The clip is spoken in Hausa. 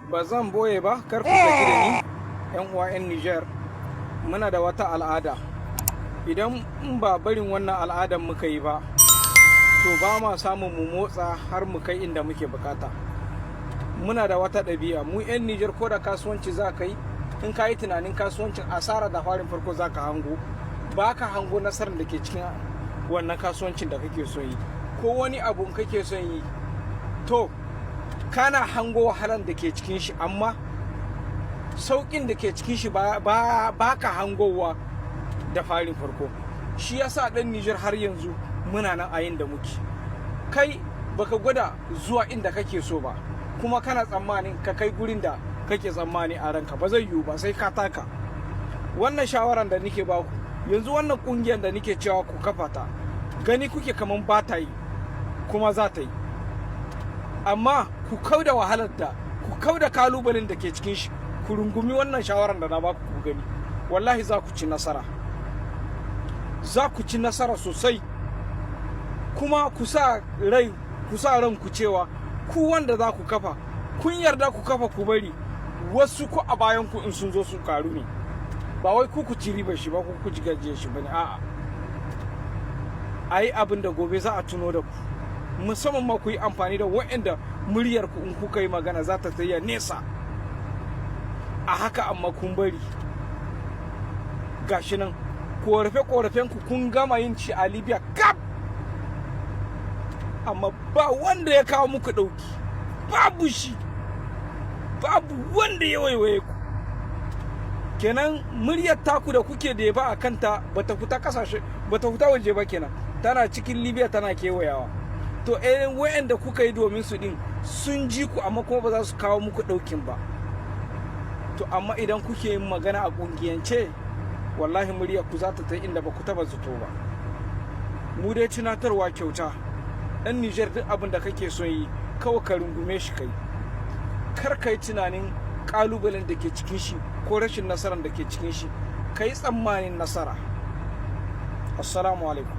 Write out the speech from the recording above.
ba zan boye ba, kar ku gaji da ni yan uwa yan Niger. Muna da wata al'ada, idan in ba barin wannan al'adan muka yi ba to ba ma samun mu motsa har mu kai inda muke bukata. Muna da wata ɗabi'a, mu yan Niger, ko da kasuwanci za ka yi, in ka yi tunanin kasuwancin asara da farin farko za ka hango, ba ka hango nasarar da ke cikin wannan kasuwancin da kake son yi, ko wani abu kake son yi, to kana hango wahalar da ke cikin shi, amma sauƙin da ke cikin shi ba ka hangowa da farin farko. Shi yasa ɗan Nijar har yanzu muna nan a yin da muke. Kai baka gwada zuwa inda kake so ba, kuma kana tsammanin ka kai gurin da kake tsammani a ranka, ba zai yiwu ba, sai ka taka. Wannan shawaran da nake baku yanzu, wannan ƙungiyar da nake cewa ku kafa ta, gani kuke kaman ba ta yi, kuma za ta yi, amma ku kauda wahalar da, ku kauda kalubalen da ke cikin shi, ku rungumi wannan shawaran da na baku ku gani, wallahi za ku ci nasara, za ku ci nasara sosai. Kuma ku sa ranku cewa ku wanda za ku kafa, kun yarda ku kafa ku bari wasu ku a bayan ku in sun zo su karu ne, ba wai ku ci ribar shi ba, ku ci gajiyar shi bane, a'a. Ayi abin da gobe za a tuno da ku, musamman ma ku yi amfani da waɗanda muryar ku in kuka yi magana za ta tsaya nesa. A haka amma kun bari gashi nan korafe-korafen ku kun gama yin ci a Libya kap, amma ba wanda ya kawo muku ɗauki, babu shi, babu wanda ya waiwaye ku. Kenan muryar taku da kuke da ba a kanta bata fita kasashe, bata fita waje ba, kenan tana cikin Libya tana kewayawa. To wa'anda kuka yi domin su din sun ji ku, amma kuma ba za su kawo muku ɗaukin ba. To amma idan kuke yin magana a ƙungiyance, wallahi muryar ku za ta ta inda ba ku taba zato ba. Mu dai tunatarwa kyauta, ɗan Nijar, duk abin da kake son yi kawai ka rungume shi kai, kar ka yi tunanin ƙalubalen da ke cikin shi ko rashin nasarar da ke cikin shi, ka yi tsammanin nasara. Assalamu alaikum.